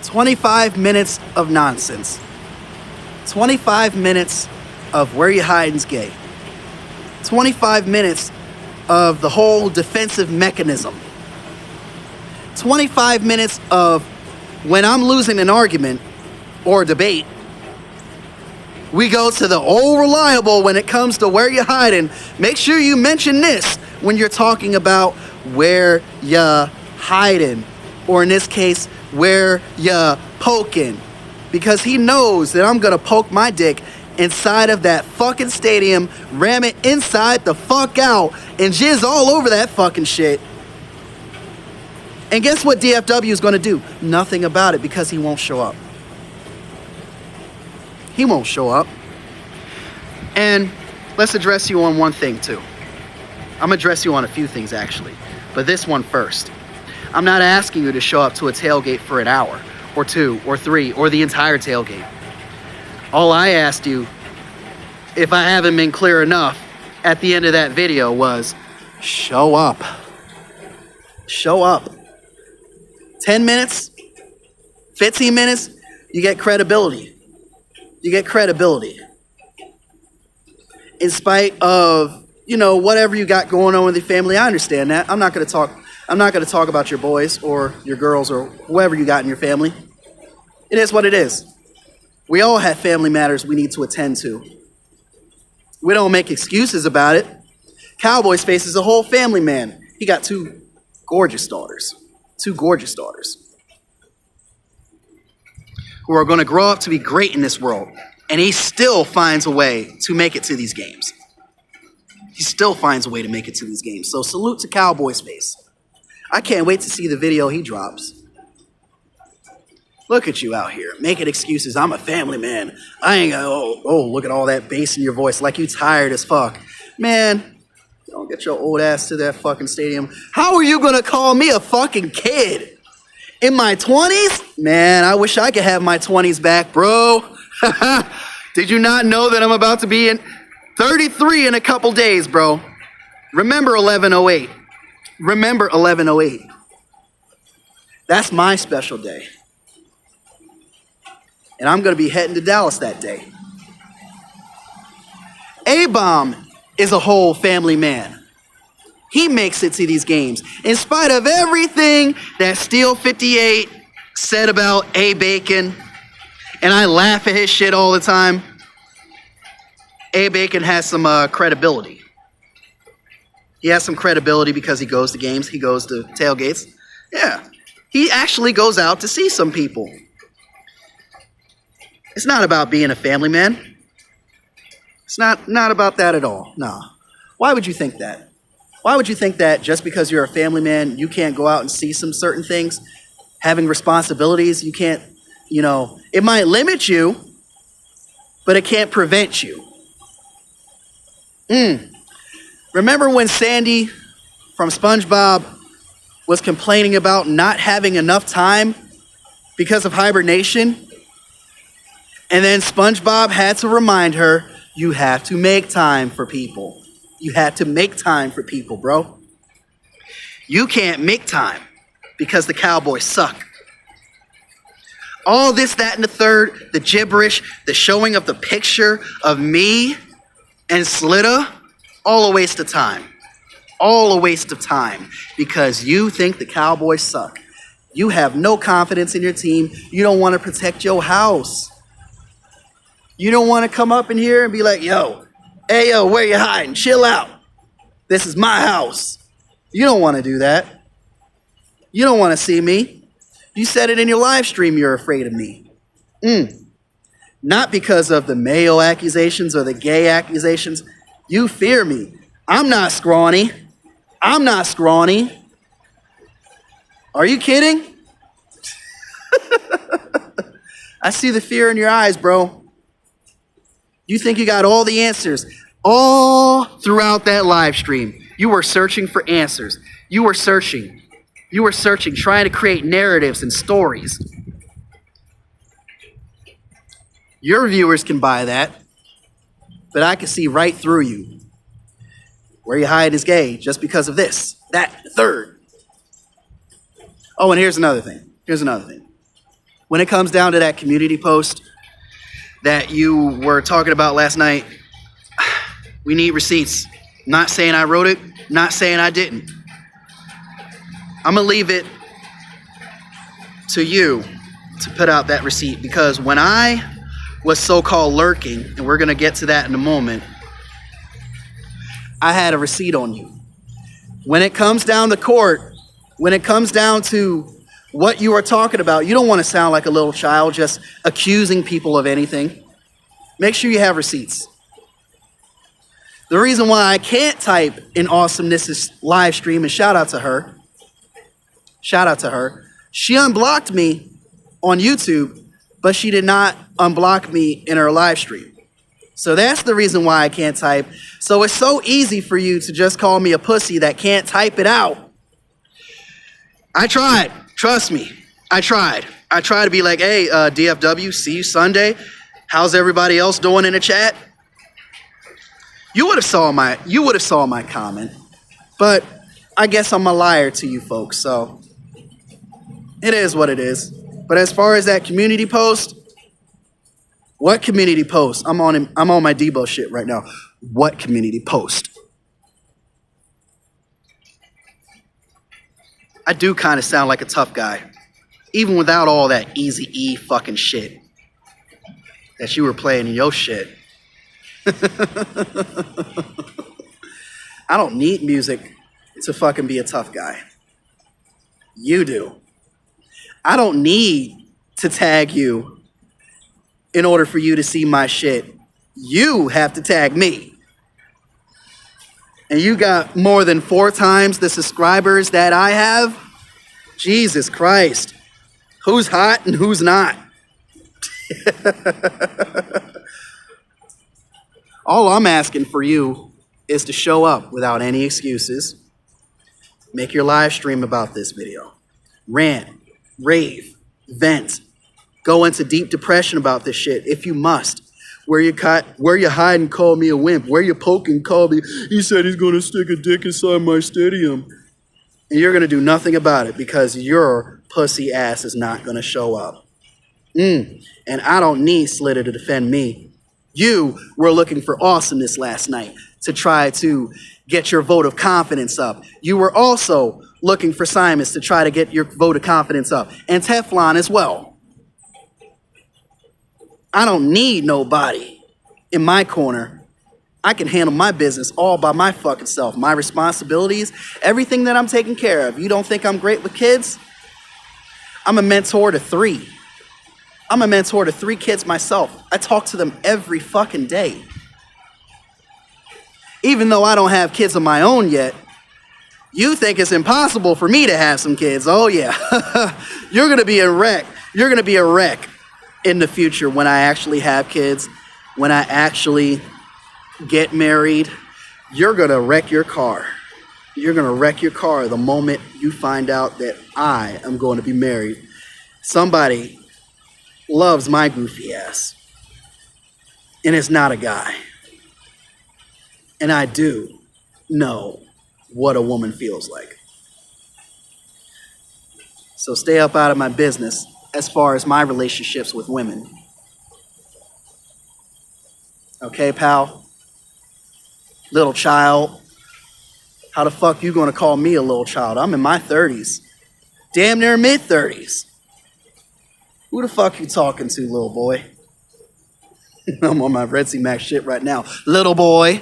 25 minutes of nonsense. 25 minutes of Whereyahidin's gay. 25 minutes of the whole defensive mechanism. 25 minutes of when I'm losing an argument or a debate, we go to the old reliable when it comes to Whereyahidin. Make sure you mention this when you're talking about Whereyahidin, or in this case, where ya poking, because he knows that I'm gonna poke my dick inside of that fucking stadium, ram it inside the fuck out, and jizz all over that fucking shit. And guess what DFW is gonna do? Nothing about it, because he won't show up. He won't show up. And let's address you on one thing too. I'm gonna address you on a few things actually, but this one first. I'm not asking you to show up to a tailgate for an hour, or 2, or 3, or the entire tailgate. All I asked you, if I haven't been clear enough at the end of that video, was show up. Show up. 10 minutes, 15 minutes, you get credibility. You get credibility. In spite of, whatever you got going on with your family, I understand that. I'm not going to talk about your boys or your girls or whoever you got in your family. It is what it is. We all have family matters we need to attend to. We don't make excuses about it. Cowboy's face is a whole family man. He got 2 gorgeous daughters. 2 gorgeous daughters. Who are going to grow up to be great in this world. And he still finds a way to make it to these games. He still finds a way to make it to these games. So salute to Cowboy's face. I can't wait to see the video he drops. Look at you out here, making excuses. I'm a family man. I ain't gonna, look at all that bass in your voice, like you tired as fuck. Man, don't get your old ass to that fucking stadium. How are you gonna call me a fucking kid? In my 20s? Man, I wish I could have my 20s back, bro. Did you not know that I'm about to be in 33 in a couple days, bro? Remember 1108. Remember 1108. That's my special day. And I'm going to be heading to Dallas that day. Abomb is a whole family man. He makes it to these games. In spite of everything that Steel 58 said about A-Bacon, and I laugh at his shit all the time, A-Bacon has some credibility. He has some credibility because he goes to games, he goes to tailgates. Yeah, he actually goes out to see some people. It's not about being a family man. It's not about that at all, no. Why would you think that? Why would you think that just because you're a family man, you can't go out and see some certain things? Having responsibilities, you can't, it might limit you, but it can't prevent you. Remember when Sandy from SpongeBob was complaining about not having enough time because of hibernation? And then SpongeBob had to remind her, you have to make time for people. You had to make time for people, bro. You can't make time because the Cowboys suck. All this, that, and the third, the gibberish, the showing of the picture of me and Slitta, all a waste of time. All a waste of time because you think the Cowboys suck. You have no confidence in your team. You don't want to protect your house. You don't want to come up in here and be like, hey, where you hiding? Chill out. This is my house. You don't want to do that. You don't want to see me. You said it in your live stream, you're afraid of me. Not because of the male accusations or the gay accusations. You fear me. I'm not scrawny. I'm not scrawny. Are you kidding? I see the fear in your eyes, bro. You think you got all the answers. All throughout that live stream, you were searching for answers. You were searching. You were searching, trying to create narratives and stories. Your viewers can buy that, but I can see right through you. Whereyahidin is gay just because of this, that, the third. Oh, and here's another thing. Here's another thing. when it comes down to that community post that you were talking about last night, we need receipts. Not saying I wrote it, not saying I didn't. I'm going to leave it to you to put out that receipt, because when I was so-called lurking, and we're going to get to that in a moment, I had a receipt on you. When it comes down to court, when it comes down to what you are talking about, you don't want to sound like a little child just accusing people of anything. Make sure you have receipts. The reason why I can't type in Awesomeness's live stream, and shout out to her. She unblocked me on YouTube, but she did not unblock me in her live stream. So that's the reason why I can't type. So it's so easy for you to just call me a pussy that can't type it out. I tried. Trust me. I tried. I tried to be like, hey, DFW, see you Sunday. How's everybody else doing in the chat? You would have saw my comment. But I guess I'm a liar to you folks, so it is what it is. But as far as that community post, what community post? I'm on my Debo shit right now. What community post? I do kind of sound like a tough guy, even without all that easy E fucking shit that you were playing in your shit. I don't need music to fucking be a tough guy. You do. I don't need to tag you in order for you to see my shit. You have to tag me. And you got more than 4 times the subscribers that I have? Jesus Christ. Who's hot and who's not? All I'm asking for you is to show up without any excuses. Make your live stream about this video. Rant, rave, vent. Go into deep depression about this shit if you must. Whereyahidin called me a wimp. Whereyapoking called me. He said he's going to stick a dick inside my stadium. And you're going to do nothing about it because your pussy ass is not going to show up. And I don't need Slitter to defend me. You were looking for awesomeness last night to try to get your vote of confidence up. You were also looking for Simons to try to get your vote of confidence up. And Teflon as well. I don't need nobody in my corner. I can handle my business all by my fucking self. My responsibilities, everything that I'm taking care of. You don't think I'm great with kids? I'm a mentor to 3. I'm a mentor to 3 kids myself. I talk to them every fucking day. Even though I don't have kids of my own yet, you think it's impossible for me to have some kids. Oh yeah. You're going to be a wreck. You're going to be a wreck in the future when I actually have kids, when I actually get married. You're going to wreck your car. You're going to wreck your car the moment you find out that I am going to be married. Somebody loves my goofy ass. And it's not a guy. And I do know what a woman feels like. So stay up out of my business as far as my relationships with women. Okay, pal? Little child. How the fuck you gonna call me a little child? I'm in my 30s. Damn near mid-30s. Who the fuck you talking to, little boy? I'm on my Red Sea Max shit right now. Little boy.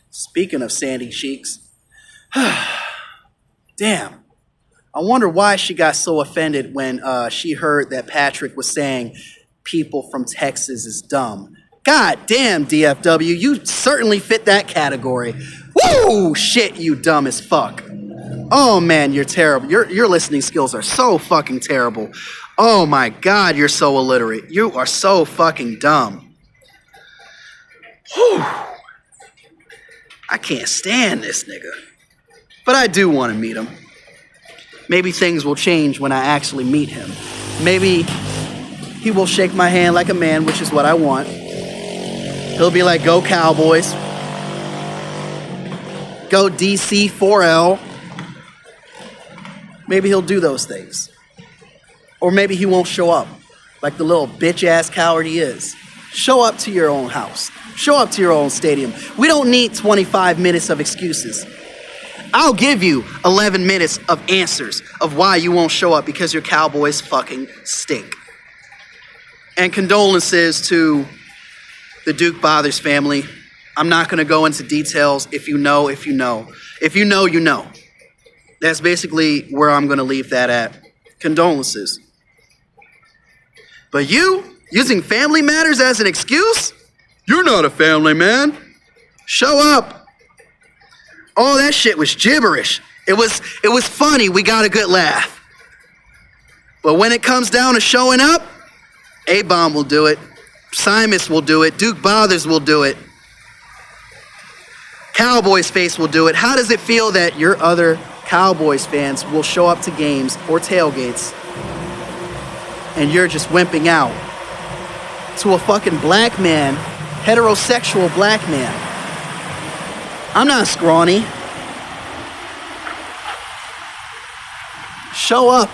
Speaking of sandy cheeks. Damn. I wonder why she got so offended when she heard that Patrick was saying people from Texas is dumb. God damn, DFW, you certainly fit that category. Woo! Shit, you dumb as fuck. Oh man, you're terrible. Your listening skills are so fucking terrible. Oh my God, you're so illiterate. You are so fucking dumb. Whew. I can't stand this nigga. But I do want to meet him. Maybe things will change when I actually meet him. Maybe he will shake my hand like a man, which is what I want. He'll be like, go Cowboys. Go DC 4L. maybe he'll do those things. Or maybe he won't show up like the little bitch-ass coward he is. Show up to your own house. Show up to your own stadium. We don't need 25 minutes of excuses. I'll give you 11 minutes of answers of why you won't show up because your Cowboys fucking stink. And condolences to the Duke Bothers family. I'm not going to go into details. If you know, if you know. If you know, you know. That's basically where I'm going to leave that at. Condolences. But you, using family matters as an excuse? You're not a family man. Show up. All that shit was gibberish. It was funny. We got a good laugh. But when it comes down to showing up, Abomb will do it. Simus will do it. Duke Bothers will do it. Cowboys face will do it. How does it feel that your other Cowboys fans will show up to games or tailgates and you're just wimping out to a fucking black man, heterosexual black man? I'm not scrawny. Show up.